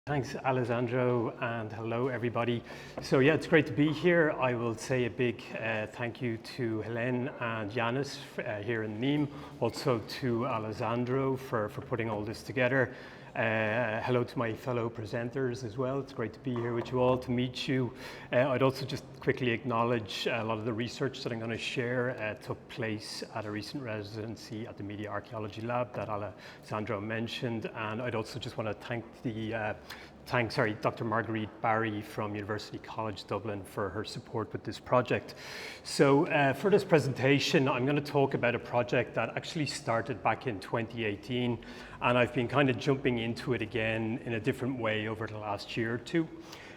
Thanks, Alessandro, and hello, everybody. So yeah, it's great to be here. I will say a big thank you to Helene and Yanis here in Neill, also to Alessandro for putting all this together. Hello to my fellow presenters as well. It's great to be here with you all, to meet you. I'd also just quickly acknowledge a lot of the research that I'm going to share took place at a recent residency at the Media Archaeology Lab that Alessandro mentioned. And I'd also just want to thank Dr. Marguerite Barry from University College Dublin for her support with this project. So for this presentation, I'm going to talk about a project that actually started back in 2018, and I've been kind of jumping into it again in a different way over the last year or two.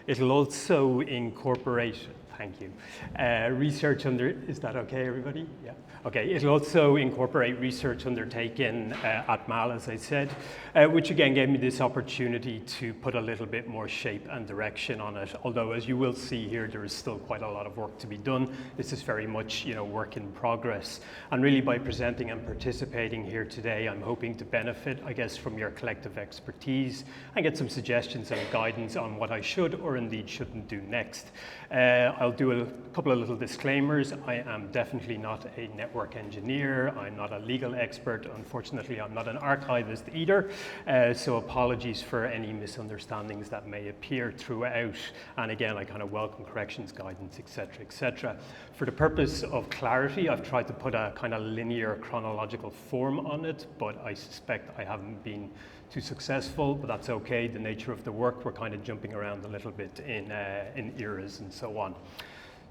It'll also incorporate, thank you, research is that okay, everybody? Yeah. Okay, it'll also incorporate research undertaken at MAL, as I said, which again gave me this opportunity to put a little bit more shape and direction on it. Although, as you will see here, there is still quite a lot of work to be done. This is very much, work in progress. And really, by presenting and participating here today, I'm hoping to benefit, I guess, from your collective expertise and get some suggestions and guidance on what I should or indeed shouldn't do next. I'll do a couple of little disclaimers. I am definitely not a network engineer. I'm not a legal expert. Unfortunately, I'm not an archivist either. So apologies for any misunderstandings that may appear throughout. And again, I kind of welcome corrections, guidance, etc., etc. For the purpose of clarity, I've tried to put a kind of linear chronological form on it, but I suspect I haven't been too successful, but that's okay. The nature of the work, we're kind of jumping around a little bit in eras and so on.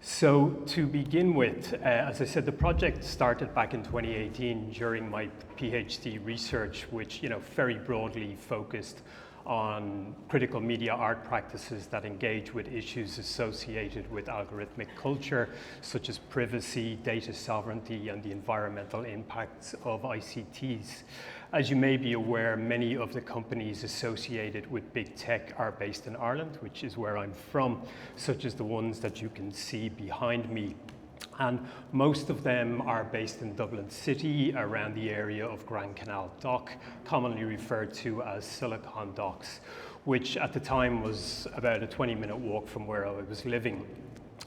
So to begin with, as I said, the project started back in 2018 during my PhD research, which very broadly focused on critical media art practices that engage with issues associated with algorithmic culture, such as privacy, data sovereignty, and the environmental impacts of ICTs. As you may be aware, many of the companies associated with big tech are based in Ireland, which is where I'm from, such as the ones that you can see behind me. And most of them are based in Dublin City, around the area of Grand Canal Dock, commonly referred to as Silicon Docks, which at the time was about a 20-minute walk from where I was living.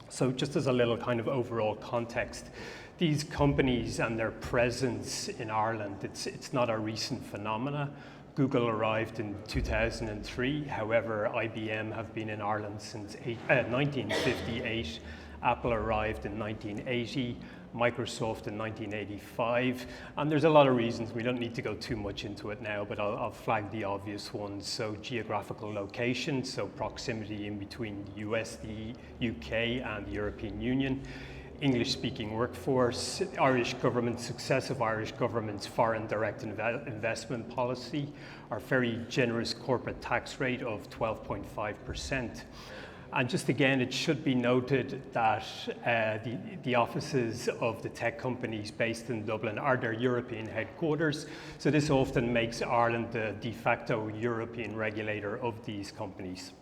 So just as a little kind of overall context, these companies and their presence in Ireland, it's not a recent phenomena. Google arrived in 2003. However, IBM have been in Ireland since 1958. Apple arrived in 1980, Microsoft in 1985, and there's a lot of reasons. We don't need to go too much into it now, but I'll flag the obvious ones. So geographical location, so proximity in between the US, the UK, and the European Union. English-speaking workforce, Irish government, successive Irish government's foreign direct investment policy, our very generous corporate tax rate of 12.5%. And just again, it should be noted that the offices of the tech companies based in Dublin are their European headquarters. So this often makes Ireland the de facto European regulator of these companies.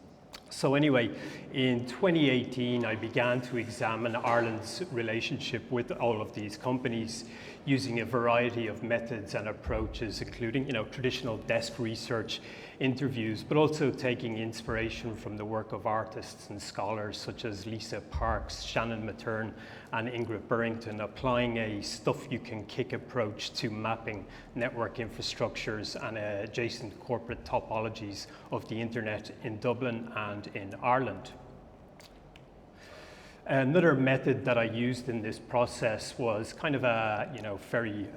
So anyway, in 2018, I began to examine Ireland's relationship with all of these companies using a variety of methods and approaches, including traditional desk research, interviews, but also taking inspiration from the work of artists and scholars such as Lisa Parks, Shannon Materne, and Ingrid Burrington, applying a stuff-you-can-kick approach to mapping network infrastructures and adjacent corporate topologies of the internet in Dublin and in Ireland. Another method that I used in this process was kind of a very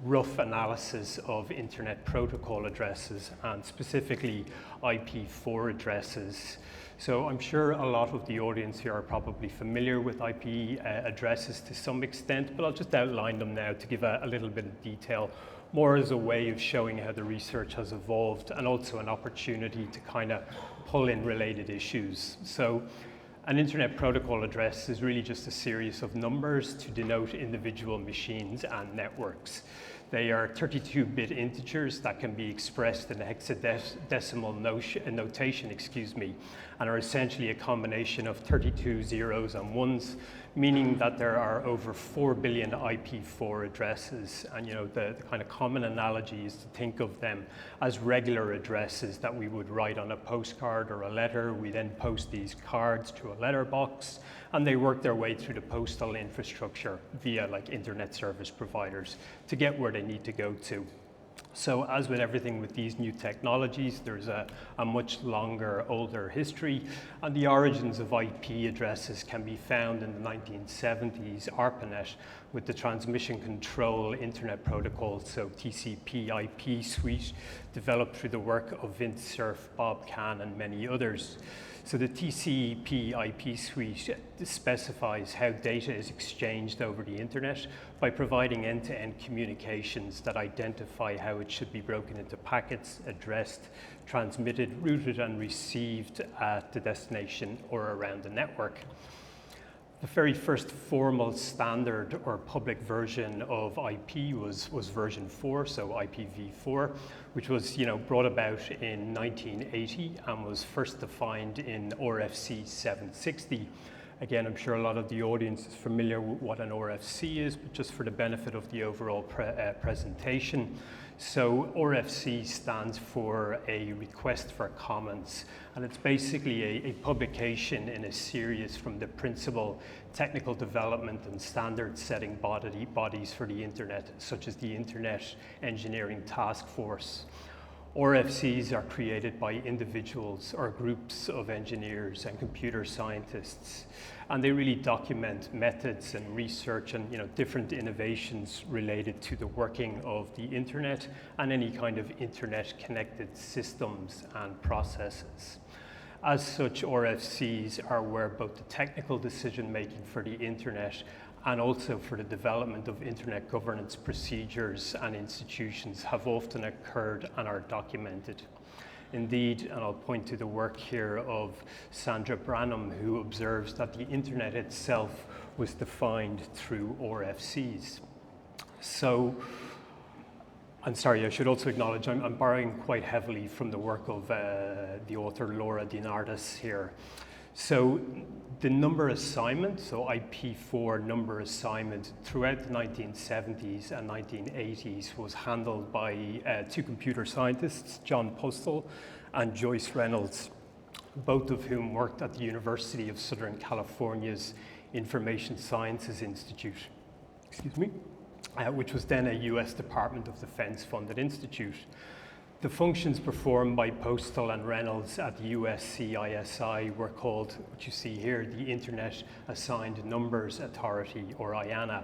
rough analysis of internet protocol addresses, and specifically IP4 addresses. So I'm sure a lot of the audience here are probably familiar with IP addresses to some extent, but I'll just outline them now to give a little bit of detail, more as a way of showing how the research has evolved and also an opportunity to kind of pull in related issues. So an internet protocol address is really just a series of numbers to denote individual machines and networks. They are 32-bit integers that can be expressed in hexadecimal notation, and are essentially a combination of 32 zeros and ones, meaning that there are over 4 billion IP4 addresses. And the kind of common analogy is to think of them as regular addresses that we would write on a postcard or a letter. We then post these cards to a letterbox, and they work their way through the postal infrastructure via like internet service providers to get where they need to go to. So as with everything with these new technologies, there's a much longer, older history, and the origins of IP addresses can be found in the 1970s ARPANET with the transmission control internet protocol, so TCP/IP suite, developed through the work of Vint Cerf, Bob Kahn, and many others. So the TCP/IP suite specifies how data is exchanged over the internet by providing end-to-end communications that identify how it should be broken into packets, addressed, transmitted, routed, and received at the destination or around the network. The very first formal standard or public version of IP was version 4, so IPv4, which was brought about in 1980 and was first defined in RFC 760. Again, I'm sure a lot of the audience is familiar with what an RFC is, but just for the benefit of the overall presentation. So RFC stands for a request for comments, and it's basically a publication in a series from the principal technical development and standard setting bodies for the internet, such as the Internet Engineering Task Force. RFCs are created by individuals or groups of engineers and computer scientists, and they really document methods and research and different innovations related to the working of the internet and any kind of internet connected systems and processes. As such, RFCs are where both the technical decision making for the internet and also for the development of internet governance procedures and institutions have often occurred and are documented. Indeed, and I'll point to the work here of Sandra Branham, who observes that the internet itself was defined through RFCs. So, I'm sorry, I should also acknowledge I'm borrowing quite heavily from the work of the author Laura DiNardis here. So the number assignment, so IP4 number assignment throughout the 1970s and 1980s was handled by two computer scientists, John Postel and Joyce Reynolds, both of whom worked at the University of Southern California's Information Sciences Institute, which was then a US Department of Defense funded institute. The functions performed by Postel and Reynolds at the USCISI were called, what you see here, the Internet Assigned Numbers Authority, or IANA.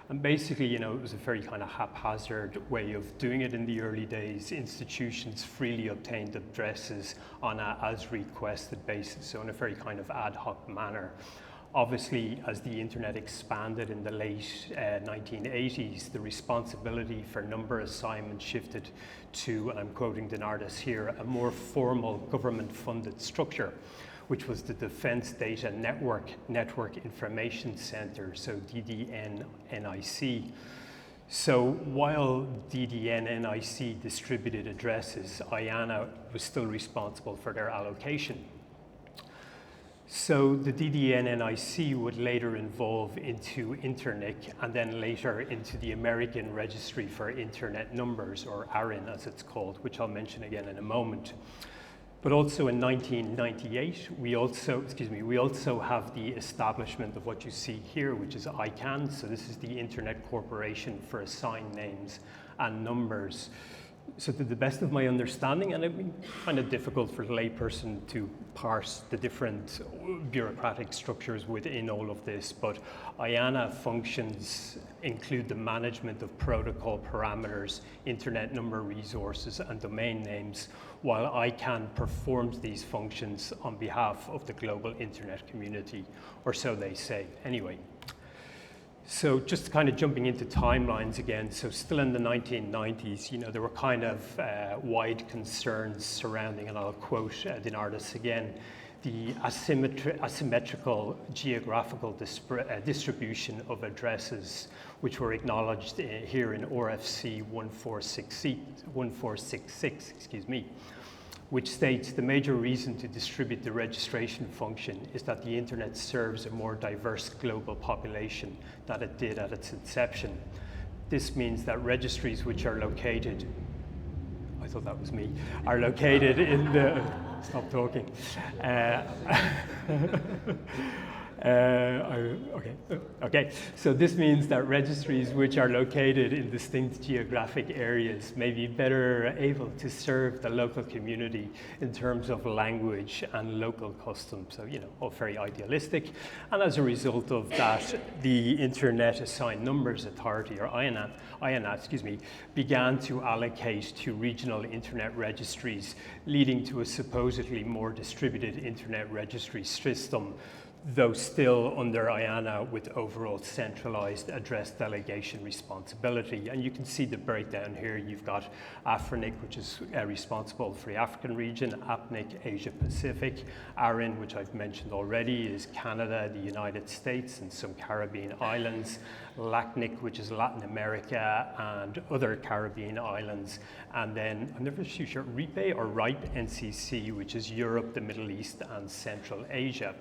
And basically, it was a very kind of haphazard way of doing it in the early days. Institutions freely obtained addresses on a as-requested basis, so in a very kind of ad hoc manner. Obviously, as the internet expanded in the late 1980s, the responsibility for number assignment shifted to, and I'm quoting DiNardis here, a more formal government-funded structure, which was the Defense Data Network Information Center, so DDN-NIC. So while DDN-NIC distributed addresses, IANA was still responsible for their allocation. So the DDN-NIC would later evolve into Internic and then later into the American Registry for Internet Numbers, or ARIN as it's called, which I'll mention again in a moment. But also in 1998, we also have the establishment of what you see here, which is ICANN. So this is the Internet Corporation for Assigned Names and Numbers. So to the best of my understanding, and it'd be kind of difficult for the layperson to parse the different bureaucratic structures within all of this, but IANA functions include the management of protocol parameters, internet number resources, and domain names, while ICANN performs these functions on behalf of the global internet community, or so they say. Anyway. So just kind of jumping into timelines again, so still in the 1990s, there were kind of wide concerns surrounding, and I'll quote DiNardis again, the asymmetrical geographical distribution of addresses, which were acknowledged here in RFC 1466, excuse me, which states the major reason to distribute the registration function is that the internet serves a more diverse global population than it did at its inception. This means that registries which are located, I thought that was me, are located in the, stop talking. Okay. So this means that registries which are located in distinct geographic areas may be better able to serve the local community in terms of language and local customs. So, all very idealistic. And as a result of that, the Internet Assigned Numbers Authority, or ICANN, began to allocate to regional internet registries, leading to a supposedly more distributed internet registry system, though still under IANA with overall centralized address delegation responsibility. And you can see the breakdown here. You've got AFRINIC, which is responsible for the African region, APNIC, Asia Pacific, ARIN, which I've mentioned already, is Canada, the United States, and some Caribbean islands, LACNIC, which is Latin America and other Caribbean islands, and then, I'm never too sure, RIPE or RIPE NCC, which is Europe, the Middle East, and Central Asia.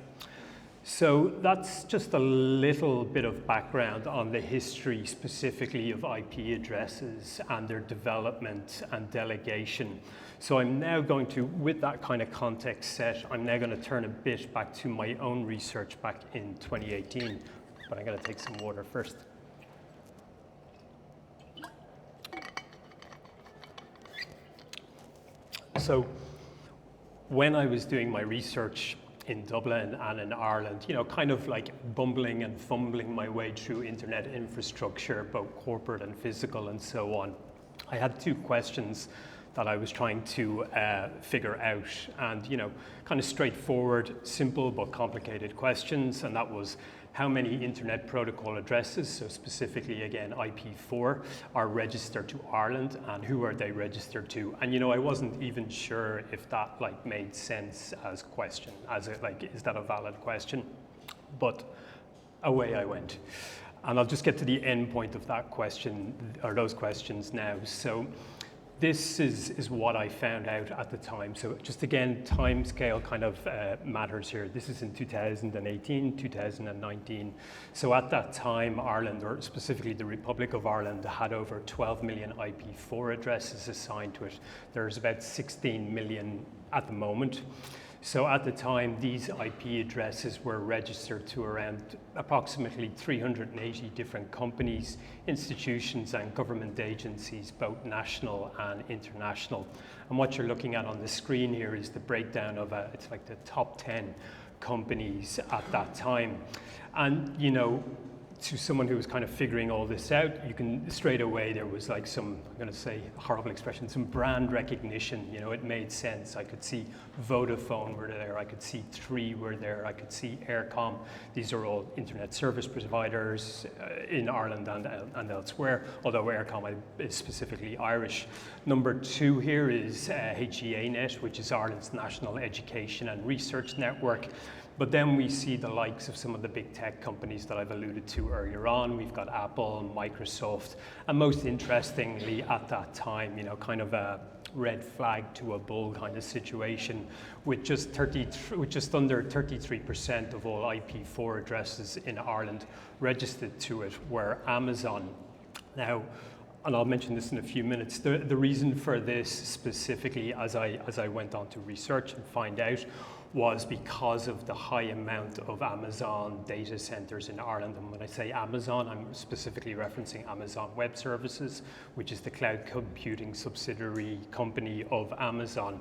So that's just a little bit of background on the history specifically of IP addresses and their development and delegation. So I'm now going to, with that kind of context set, I'm now going to turn a bit back to my own research back in 2018, but I'm going to take some water first. So when I was doing my research in Dublin and in Ireland, kind of like bumbling and fumbling my way through internet infrastructure, both corporate and physical and so on, I had two questions that I was trying to figure out, and kind of straightforward, simple but complicated questions, and that was how many internet protocol addresses, so specifically again IP4, are registered to Ireland, and who are they registered to? And I wasn't even sure if that made sense as question, is that a valid question? But away I went. And I'll just get to the end point of that question, or those questions now. So this is what I found out at the time. So just again, time scale kind of matters here. This is in 2018, 2019. So at that time, Ireland, or specifically the Republic of Ireland, had over 12 million IP4 addresses assigned to it. There's about 16 million at the moment. So at the time, these IP addresses were registered to around approximately 380 different companies, institutions, and government agencies, both national and international. And what you're looking at on the screen here is the breakdown of it's like the top 10 companies at that time. And to someone who was kind of figuring all this out, you can straight away, there was like some, I'm going to say a horrible expression, some brand recognition. It made sense. I could see Vodafone were there, I could see Three were there, I could see Aircom. These are all internet service providers in Ireland and elsewhere, although Aircom is specifically Irish. Number 2 here is HEAnet, which is Ireland's national education and research network. But then we see the likes of some of the big tech companies that I've alluded to earlier on. We've got Apple, Microsoft, and most interestingly at that time, kind of a red flag to a bull kind of situation with just under 33% of all IP4 addresses in Ireland registered to it were Amazon. Now, and I'll mention this in a few minutes, the reason for this specifically as I went on to research and find out was because of the high amount of Amazon data centers in Ireland. And when I say Amazon, I'm specifically referencing Amazon Web Services, which is the cloud computing subsidiary company of Amazon.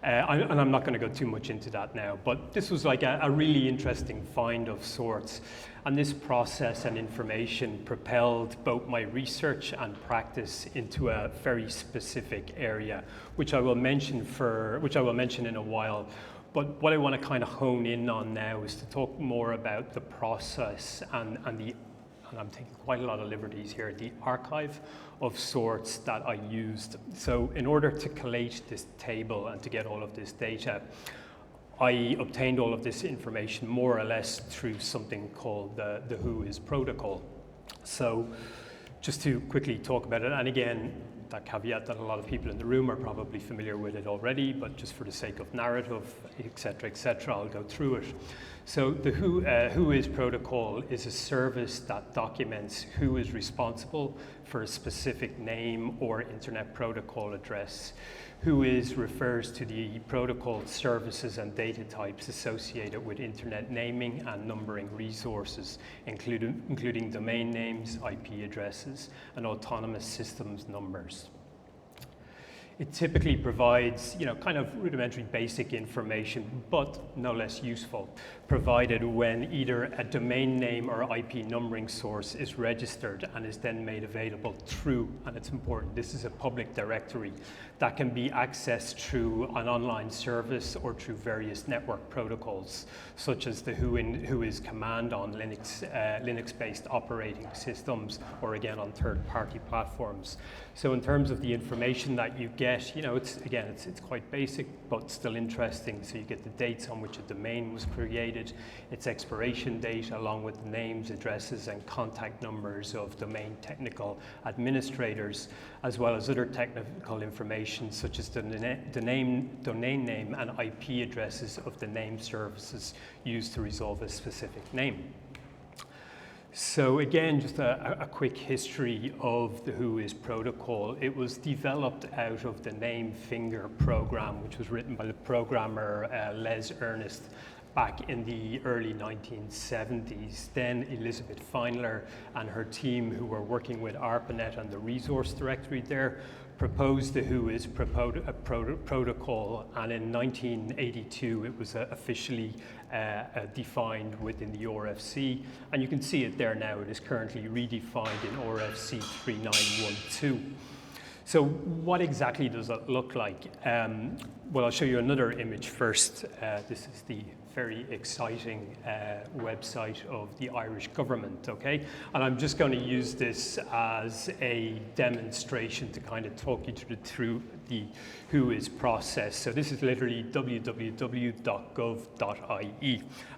And I'm not going to go too much into that now, but this was like a really interesting find of sorts. And this process and information propelled both my research and practice into a very specific area, which I will mention in a while. But what I want to kind of hone in on now is to talk more about the process and I'm taking quite a lot of liberties here, the archive of sorts that I used. So in order to collate this table and to get all of this data, I obtained all of this information more or less through something called the WhoIs protocol. So just to quickly talk about it, and again, that caveat that a lot of people in the room are probably familiar with it already, but just for the sake of narrative, etc., I'll go through it. So the WhoIs protocol is a service that documents who is responsible for a specific name or internet protocol address. WhoIs refers to the protocol services and data types associated with internet naming and numbering resources, including domain names, IP addresses, and autonomous systems numbers. It typically provides, kind of rudimentary basic information, but no less useful, provided when either a domain name or IP numbering source is registered and is then made available through, and it's important, this is a public directory that can be accessed through an online service or through various network protocols, such as the WhoIs command on Linux-based operating systems, or again on third-party platforms. So in terms of the information that you get, it's quite basic, but still interesting. So you get the dates on which a domain was created, its expiration date, along with the names, addresses, and contact numbers of domain technical administrators, as well as other technical information such as the domain name and IP addresses of the name services used to resolve a specific name. So again, just a quick history of the WhoIs protocol. It was developed out of the Namefinger program, which was written by the programmer Les Ernest back in the early 1970s. Then Elizabeth Feinler and her team, who were working with ARPANET and the resource directory there, proposed the WhoIs protocol, and in 1982 it was officially defined within the RFC, and you can see it there now. It is currently redefined in RFC 3912. So what exactly does that look like? Well, I'll show you another image first. This is the very exciting website of the Irish government, okay? And I'm just going to use this as a demonstration to kind of talk you through the WhoIs process. So this is literally www.gov.ie.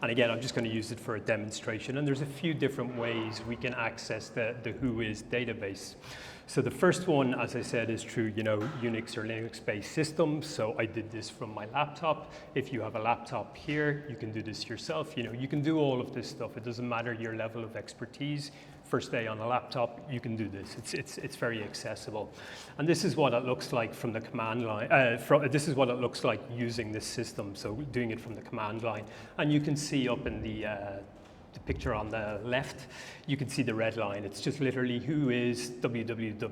And again, I'm just going to use it for a demonstration. And there's a few different ways we can access the WhoIs database. So the first one, as I said, is through Unix or Linux-based systems. So I did this from my laptop. If you have a laptop here, you can do this yourself. You can do all of this stuff. It doesn't matter your level of expertise. First day on a laptop, you can do this. It's very accessible. And this is what it looks like from the command line. This is what it looks like using this system. So doing it from the command line. And you can see up in the picture on the left, you can see the red line. It's just literally WhoIs www.gov.ie.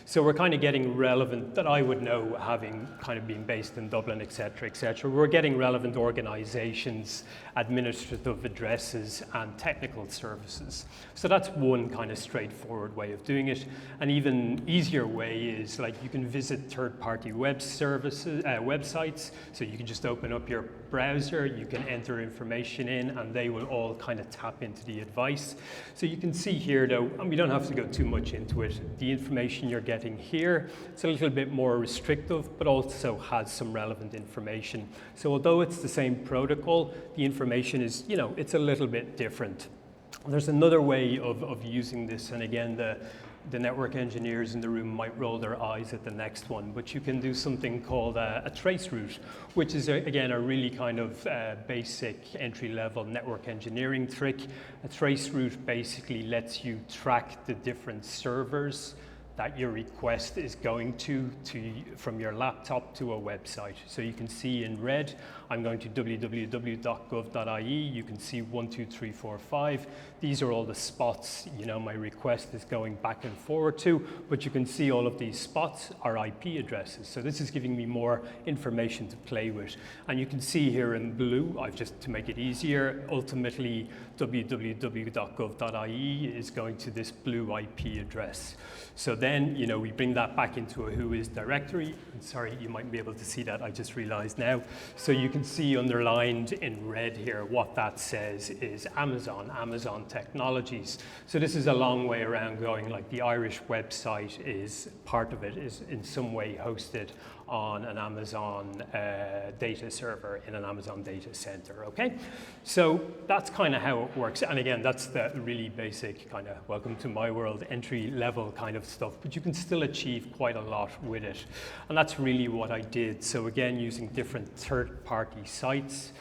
So we're kind of getting relevant, that I would know, having kind of been based in Dublin, etc., etc. We're getting relevant organizations, administrative addresses, and technical services. So that's one kind of straightforward way of doing it. An even easier way is like you can visit third-party web services, websites. So you can just open up your browser, you can enter information in, and they will all kind of tap into the advice. So you can see here, though, and we don't have to go too much into it, the information you're getting here, it's a little bit more restrictive, but also has some relevant information. So although it's the same protocol, the information is, it's a little bit different. There's another way of using this, and again, the network engineers in the room might roll their eyes at the next one, but you can do something called a trace route, which is, again, a really kind of basic entry-level network engineering trick. A trace route basically lets you track the different servers that your request is going to from your laptop to a website. So you can see in red, I'm going to www.gov.ie. You can see 1, 2, 3, 4, 5. These are all the spots, my request is going back and forward to, but you can see all of these spots are IP addresses. So this is giving me more information to play with. And you can see here in blue, I've just, to make it easier, ultimately www.gov.ie is going to this blue IP address. So then, we bring that back into a WhoIs directory. And sorry, you might be able to see that, I just realized now. So you can see underlined in red here, what that says is Amazon Technologies. So this is a long way around going, like the Irish website is part of it, is in some way hosted on an Amazon data server in an Amazon data center, okay? So that's kind of how it works. And again, that's the really basic kind of welcome to my world, entry level kind of stuff, but you can still achieve quite a lot with it. And that's really what I did. So again, using different third-party sites,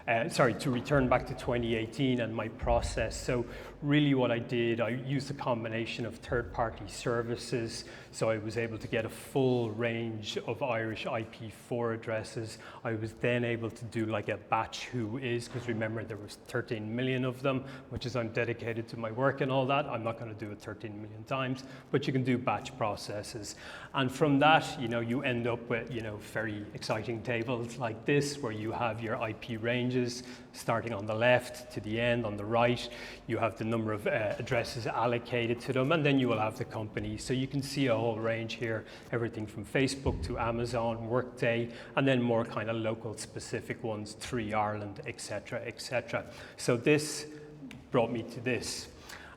to return back to 2018 and my process. So really what I did, I used a combination of third-party services. So I was able to get a full range of Irish IP4 addresses. I was then able to do like a batch WhoIs, because remember there was 13 million of them, which is I'm dedicated to my work and all that. I'm not going to do it 13 million times, but you can do batch processes. And from that, you end up with, very exciting tables like this, where you have your IP ranges starting on the left to the end on the right. You have the number of addresses allocated to them, and then you will have the company. So you can see a whole range here, everything from Facebook to Amazon, Workday, and then more kind of local specific ones, 3 Ireland, etc., etc. So this brought me to this.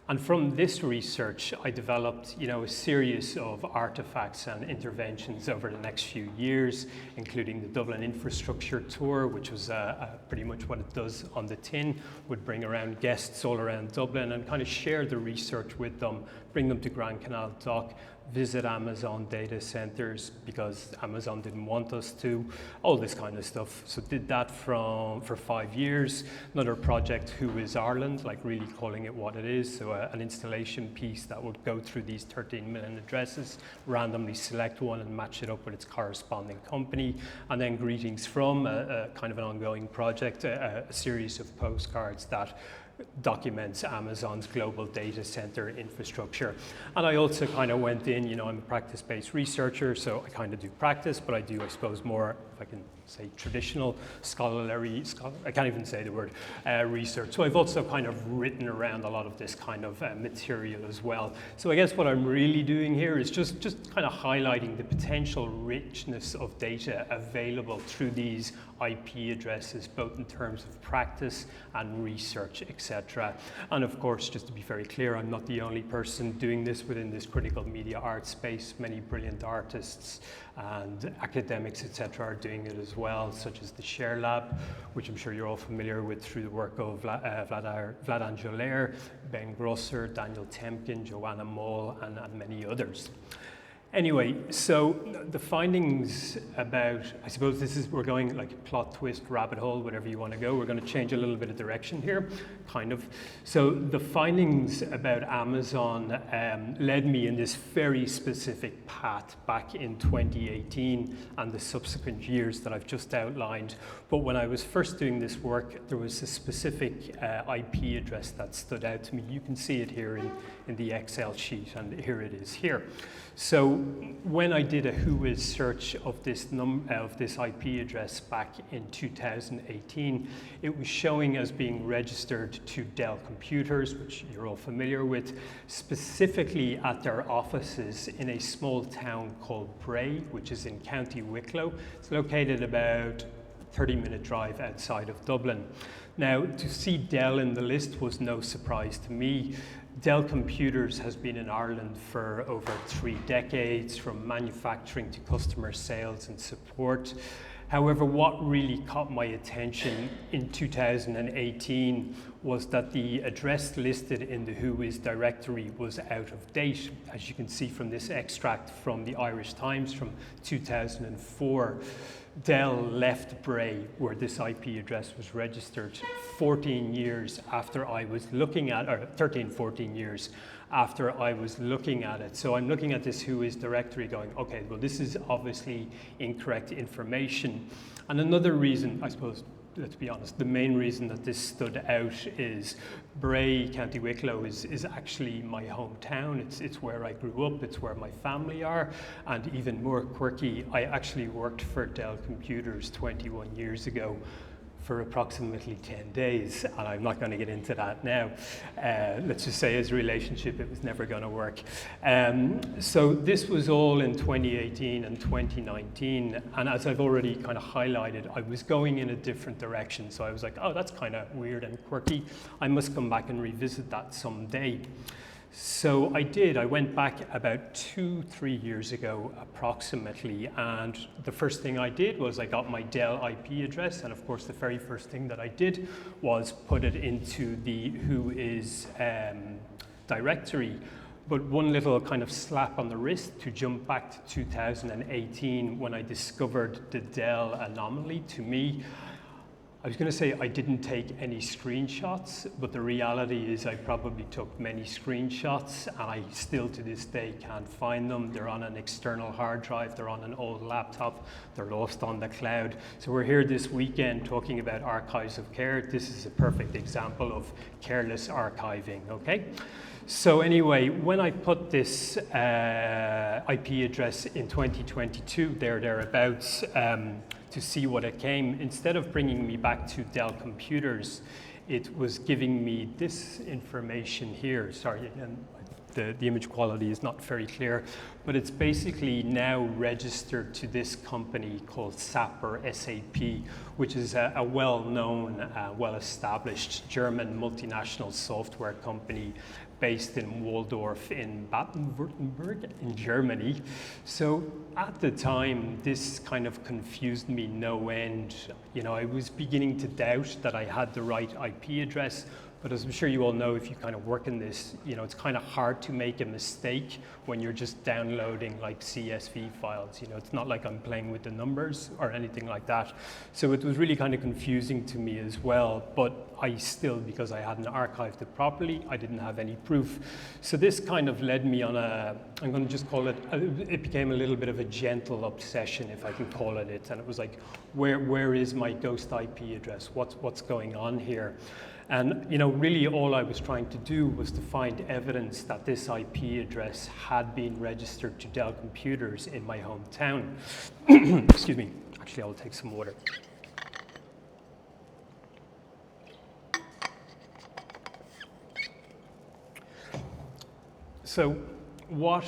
And from this research, I developed, a series of artifacts and interventions over the next few years, including the Dublin Infrastructure Tour, which was pretty much what it does on the tin, would bring around guests all around Dublin and kind of share the research with them, bring them to Grand Canal Dock, visit Amazon data centers because Amazon didn't want us to, all this kind of stuff. So did that for 5 years. Another project, WhoIs Ireland, like really calling it what it is. So an installation piece that would go through these 13 million addresses, randomly select one and match it up with its corresponding company. And then Greetings From, a kind of an ongoing project, a series of postcards that documents Amazon's global data center infrastructure. And I also kind of went in, I'm a practice-based researcher, so I kind of do practice, but I do, I suppose, more, if I can say, traditional I can't even say the word, research. So I've also kind of written around a lot of this kind of material as well. So I guess what I'm really doing here is just kind of highlighting the potential richness of data available through these IP addresses, both in terms of practice and research, etc. And of course, just to be very clear, I'm not the only person doing this within this critical media art space. Many brilliant artists and academics, etc., are doing it as well, such as the Share Lab, which I'm sure you're all familiar with through the work of Vlad Angelaire, Ben Grosser, Daniel Temkin, Joanna Moll, and many others. Anyway, so the findings about, I suppose we're going like plot twist, rabbit hole, whatever you want to go. We're going to change a little bit of direction here, kind of. So the findings about Amazon led me in this very specific path back in 2018 and the subsequent years that I've just outlined. But when I was first doing this work, there was a specific IP address that stood out to me. You can see it here in the Excel sheet, and here it is here. So when I did a WhoIs search of this IP address back in 2018, it was showing as being registered to Dell computers, which you're all familiar with, specifically at their offices in a small town called Bray, which is in County Wicklow. It's located about 30-minute drive outside of Dublin. Now, to see Dell in the list was no surprise to me. Dell Computers has been in Ireland for over 3 decades, from manufacturing to customer sales and support. However, what really caught my attention in 2018 was that the address listed in the WhoIs directory was out of date. As you can see from this extract from the Irish Times from 2004, Dell left Bray, where this IP address was registered, 14 years after I was looking at, or 13, 14 years after I was looking at it. So I'm looking at this WhoIs directory going, okay, well, this is obviously incorrect information. And another reason, I suppose, let's be honest, the main reason that this stood out is Bray, County Wicklow is actually my hometown. It's where I grew up, it's where my family are, and even more quirky, I actually worked for Dell Computers 21 years ago for approximately 10 days, and I'm not going to get into that now. Let's just say as a relationship, it was never going to work. So this was all in 2018 and 2019, and as I've already kind of highlighted, I was going in a different direction. So I was like, oh, that's kind of weird and quirky. I must come back and revisit that someday. So I did. I went back about 2-3 years ago approximately, and the first thing I did was I got my Dell IP address, and of course the very first thing that I did was put it into the WhoIs directory. But one little kind of slap on the wrist to jump back to 2018 when I discovered the Dell anomaly. To me, I was going to say I didn't take any screenshots, but the reality is I probably took many screenshots, and I still to this day can't find them. They're on an external hard drive, they're on an old laptop, they're lost on the cloud. So we're here this weekend talking about archives of care. This is a perfect example of careless archiving, okay? So anyway, when I put this IP address in 2022, thereabouts, to see what it came, instead of bringing me back to Dell computers, it was giving me this information here. Sorry, and the image quality is not very clear, but it's basically now registered to this company called SAP or SAP, which is a well-known, well-established German multinational software company based in Waldorf in Baden-Württemberg in Germany. So at the time, this kind of confused me no end. You know, I was beginning to doubt that I had the right IP address, but as I'm sure you all know, if you kind of work in this, you know, it's kind of hard to make a mistake when you're just downloading like CSV files. You know, it's not like I'm playing with the numbers or anything like that. So it was really kind of confusing to me as well, but I still, because I hadn't archived it properly, I didn't have any proof. So this kind of led me on a, I'm going to just call it, it became a little bit of a gentle obsession, if I can call it it. And it was like, where is my ghost IP address? What's going on here? And you know, really all I was trying to do was to find evidence that this IP address had been registered to Dell computers in my hometown. Excuse me, actually I'll take some water. So what,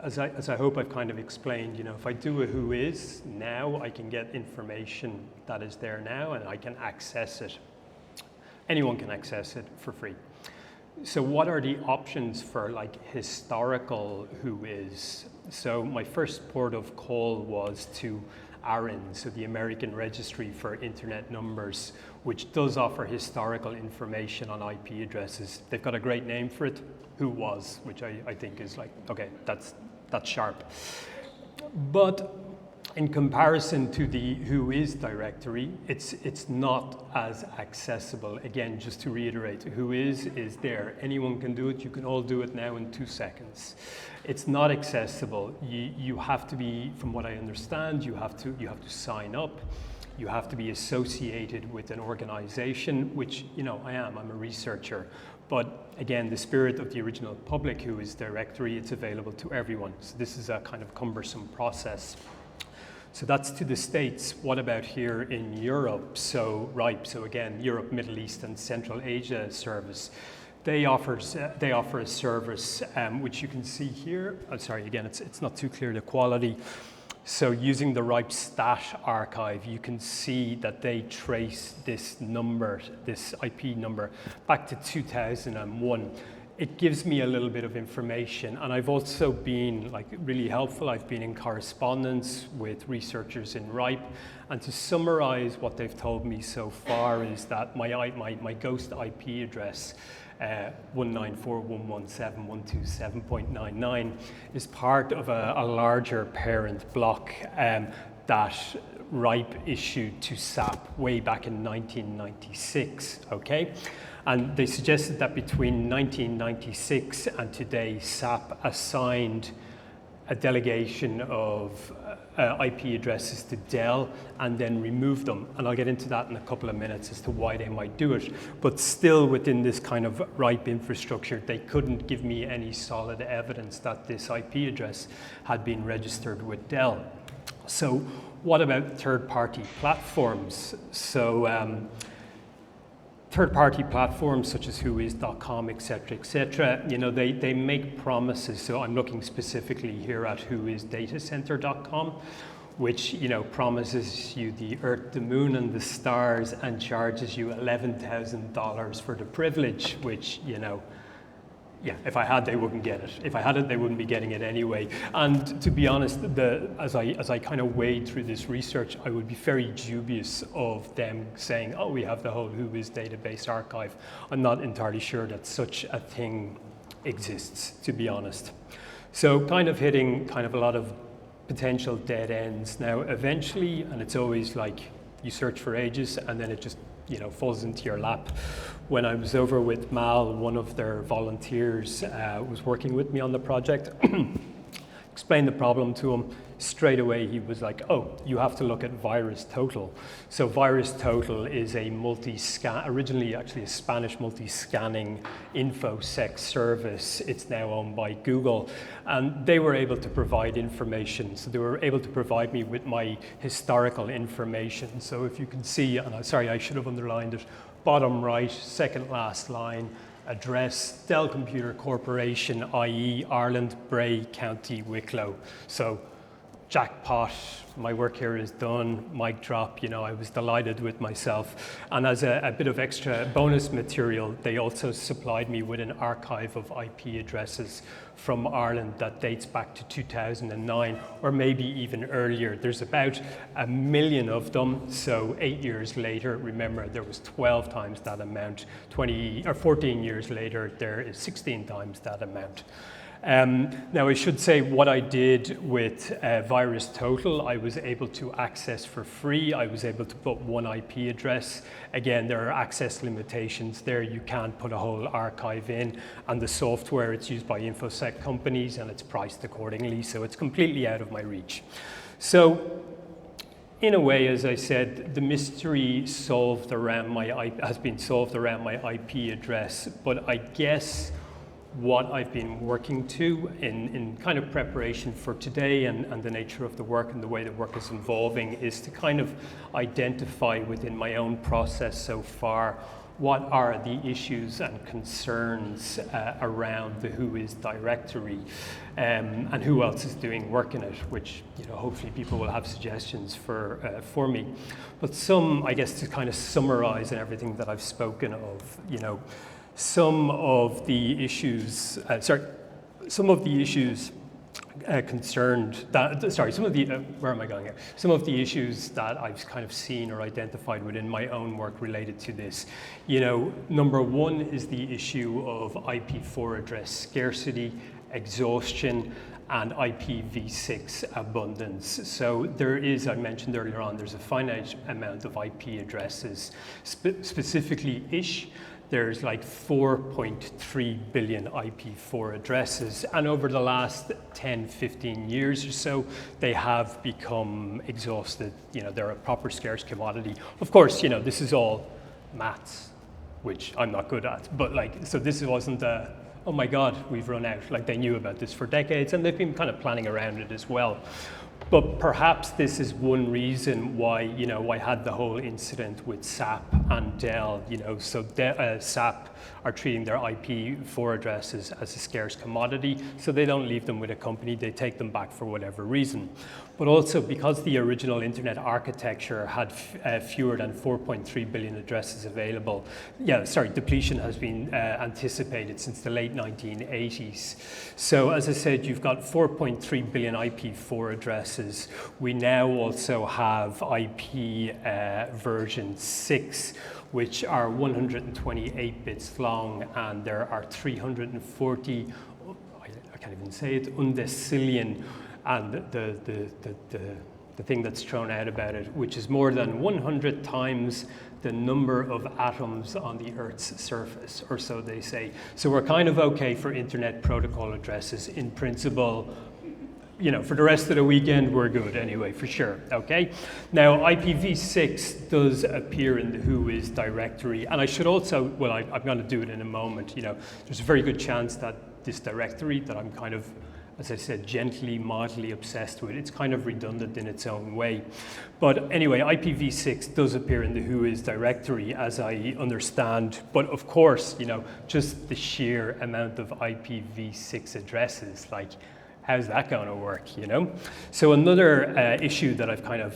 as I hope I've kind of explained, you know, if I do a WhoIs now, I can get information that is there now and I can access it. Anyone can access it for free. So what are the options for like historical WhoIs? So my first port of call was to ARIN, so the American Registry for Internet Numbers, which does offer historical information on IP addresses. They've got a great name for it, WhoWas, which I think is like, okay, that's sharp. But in comparison to the WhoIs directory, it's not as accessible. Again, just to reiterate, WhoIs is there. Anyone can do it. You can all do it now in 2 seconds. It's not accessible. You have to be, from what I understand, you have to sign up. You have to be associated with an organization, which, you know, I'm a researcher. But again, the spirit of the original public WhoIs directory, it's available to everyone. So this is a kind of cumbersome process. So that's to the States. What about here in Europe? So RIPE, so again, Europe, Middle East, and Central Asia service. They offer a service which you can see here. I'm sorry, again, it's not too clear, the quality. So using the RIPE stat archive, you can see that they trace this number, this IP number, back to 2001. It gives me a little bit of information, and I've also been like really helpful. I've been in correspondence with researchers in RIPE, and to summarize what they've told me so far is that my ghost IP address, 194.117.127.99, is part of a larger parent block that RIPE issued to SAP way back in 1996, okay? And they suggested that between 1996 and today, SAP assigned a delegation of IP addresses to Dell and then removed them. And I'll get into that in a couple of minutes as to why they might do it. But still within this kind of RIPE infrastructure, they couldn't give me any solid evidence that this IP address had been registered with Dell. So what about third-party platforms? So third-party platforms such as WhoIs.com, et cetera, you know, they make promises. So I'm looking specifically here at WhoIsDataCenter.com, which, you know, promises you the Earth, the Moon, and the stars, and charges you $11,000 for the privilege, which, you know, Yeah, if I had, they wouldn't get it. If I had it, they wouldn't be getting it anyway. And to be honest, as I kind of wade through this research, I would be very dubious of them saying, oh, we have the whole WhoIs database archive. I'm not entirely sure that such a thing exists, to be honest. So kind of hitting kind of a lot of potential dead ends. Now, eventually, and it's always like you search for ages and then it just falls into your lap. When I was over with Mal, one of their volunteers was working with me on the project, explained the problem to him. Straight away, he was like, oh, you have to look at VirusTotal. So VirusTotal is a originally actually a Spanish multi-scanning InfoSec service. It's now owned by Google. And they were able to provide information. So they were able to provide me with my historical information. So if you can see, and sorry, I should have underlined it, bottom right, second last line, address, Dell Computer Corporation, i.e. Ireland, Bray, County, Wicklow. So jackpot, my work here is done, mic drop, I was delighted with myself. And as a bit of extra bonus material, they also supplied me with an archive of IP addresses from Ireland that dates back to 2009, or maybe even earlier. There's about 1 million of them, so 8 years later, remember there was 12 times that amount. 14 years later, there is 16 times that amount. Now I should say what I did with VirusTotal, I was able to access for free. I was able to put one IP address. Again, there are access limitations there. You can't put a whole archive in, and the software, it's used by InfoSec companies and it's priced accordingly, so it's completely out of my reach. So in a way, as I said, the mystery has been solved around my IP address, but I guess what I've been working to in kind of preparation for today and the nature of the work and the way the work is evolving is to kind of identify within my own process so far what are the issues and concerns around the WhoIs directory and who else is doing work in it, which hopefully people will have suggestions for me. But some, I guess, to kind of summarize in everything that I've spoken of, some of the issues concerned that, some of the, where am I going here? Some of the issues that I've kind of seen or identified within my own work related to this. Number one is the issue of IPv4 address scarcity, exhaustion, and IPv6 abundance. So there is, I mentioned earlier on, there's a finite amount of IP addresses, specifically ish. There's like 4.3 billion IP4 addresses, and over the last 10, 15 years or so, they have become exhausted. They're a proper scarce commodity. Of course, this is all maths, which I'm not good at, but so this wasn't a, oh my God, we've run out. They knew about this for decades, and they've been kind of planning around it as well. But perhaps this is one reason why, I had the whole incident with SAP and Dell, so SAP are treating their IP4 addresses as a scarce commodity, so they don't leave them with a company, they take them back for whatever reason. But also because the original internet architecture had fewer than 4.3 billion addresses available, depletion has been anticipated since the late 1980s. So as I said, you've got 4.3 billion IP4 addresses. We now also have IP version 6, which are 128 bits long, and there are 340, I can't even say it, undecillion, and the thing that's thrown out about it, which is more than 100 times the number of atoms on the Earth's surface, or so they say. So we're kind of okay for internet protocol addresses in principle. For the rest of the weekend, we're good anyway, for sure, okay? Now, IPv6 does appear in the WhoIs directory, and I should also, well, I'm gonna do it in a moment, there's a very good chance that this directory that I'm kind of, as I said, gently, mildly obsessed with, it's kind of redundant in its own way. But anyway, IPv6 does appear in the WhoIs directory, as I understand, but of course, just the sheer amount of IPv6 addresses, how's that going to work, So another issue that I've kind of,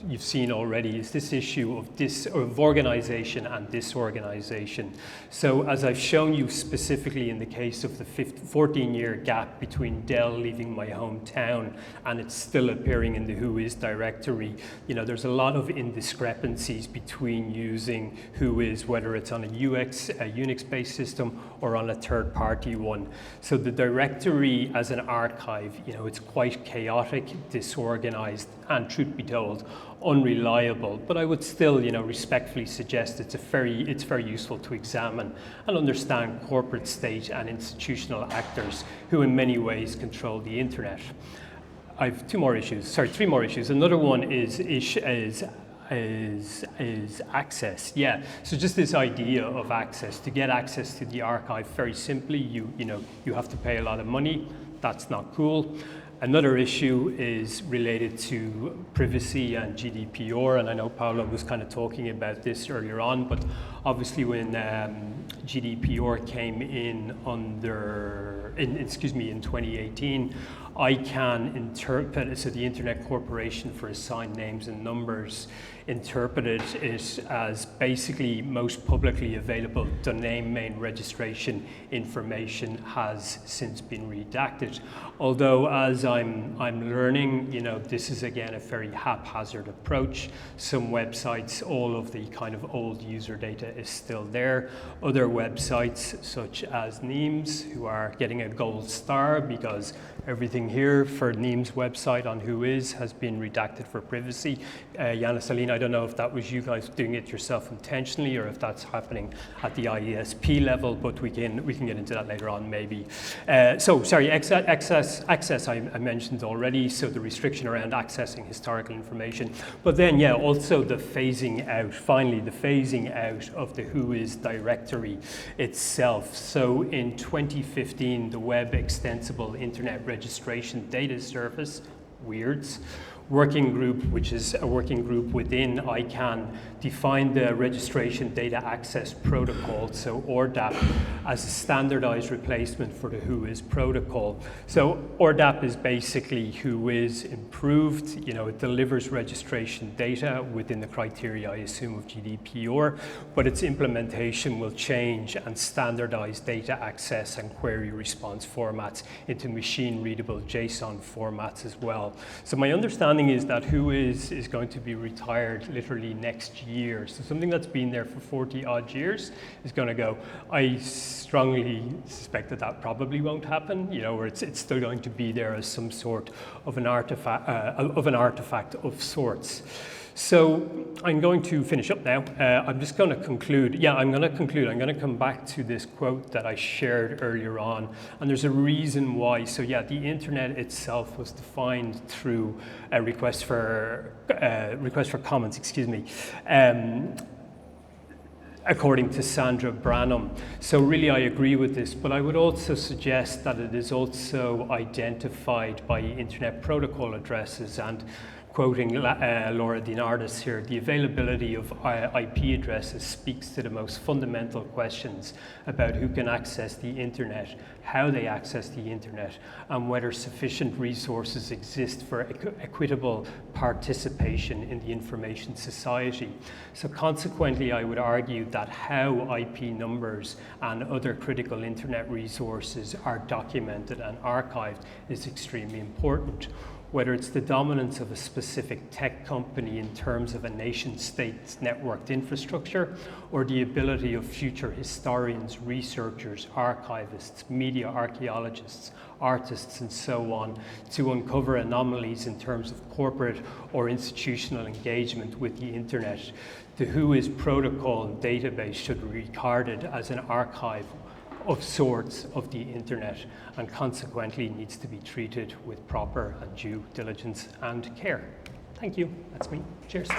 you've seen already is this issue of organization and disorganization. So as I've shown you specifically in the case of the 14-year gap between Dell leaving my hometown and it's still appearing in the WhoIs directory, there's a lot of indiscrepancies between using WhoIs, whether it's on a Unix-based system or on a third-party one. So the directory as an archive, it's quite chaotic, disorganized, and truth be told, unreliable. But I would still, respectfully suggest it's very useful to examine and understand corporate, state, and institutional actors who in many ways control the internet. I have three more issues. Another one is access. Yeah, so just this idea of access. To get access to the archive, very simply, you have to pay a lot of money. That's not cool. Another issue is related to privacy and GDPR, and I know Paolo was kind of talking about this earlier on, but obviously when GDPR came in in 2018, ICANN so the Internet Corporation for Assigned Names and Numbers, interpreted it as basically most publicly available domain name registration information has since been redacted. Although, as I'm learning, this is again a very haphazard approach. Some websites, all of the kind of old user data is still there. Other websites, such as Neill, who are getting a gold star because everything here for Neill's website on WhoIs has been redacted for privacy. Yanis, Aline, I don't know if that was you guys doing it yourself intentionally or if that's happening at the IESP level, but we can get into that later on maybe. Access I mentioned already, so the restriction around accessing historical information. But then, also the phasing out of the WhoIs directory itself. So in 2015, the Web Extensible Internet Registration Data Service, WHIRDS, working group, which is a working group within ICANN, defined the Registration Data Access Protocol, so ORDAP, as a standardized replacement for the WhoIs protocol. So ORDAP is basically WhoIs improved. It delivers registration data within the criteria, I assume, of GDPR, but its implementation will change and standardize data access and query response formats into machine-readable JSON formats as well. So my understanding is that WhoIs is going to be retired literally next year. So something that's been there for 40 odd years is going to go. I strongly suspect that probably won't happen, where it's still going to be there as some sort of an artifact of sorts. So I'm going to finish up now. I'm just going to conclude. I'm going to come back to this quote that I shared earlier on, and there's a reason why. So the internet itself was defined through a request for comments. According to Sandra Branham. So really I agree with this, but I would also suggest that it is also identified by Internet Protocol addresses, and quoting Laura DiNardis here, the availability of IP addresses speaks to the most fundamental questions about who can access the internet, how they access the internet, and whether sufficient resources exist for equitable participation in the information society. So consequently, I would argue that how IP numbers and other critical internet resources are documented and archived is extremely important. Whether it's the dominance of a specific tech company in terms of a nation-state's networked infrastructure, or the ability of future historians, researchers, archivists, media archaeologists, artists, and so on, to uncover anomalies in terms of corporate or institutional engagement with the internet, the WhoIs protocol and database should be regarded as an archive of sorts of the internet, and consequently needs to be treated with proper and due diligence and care. Thank you. That's me. Cheers.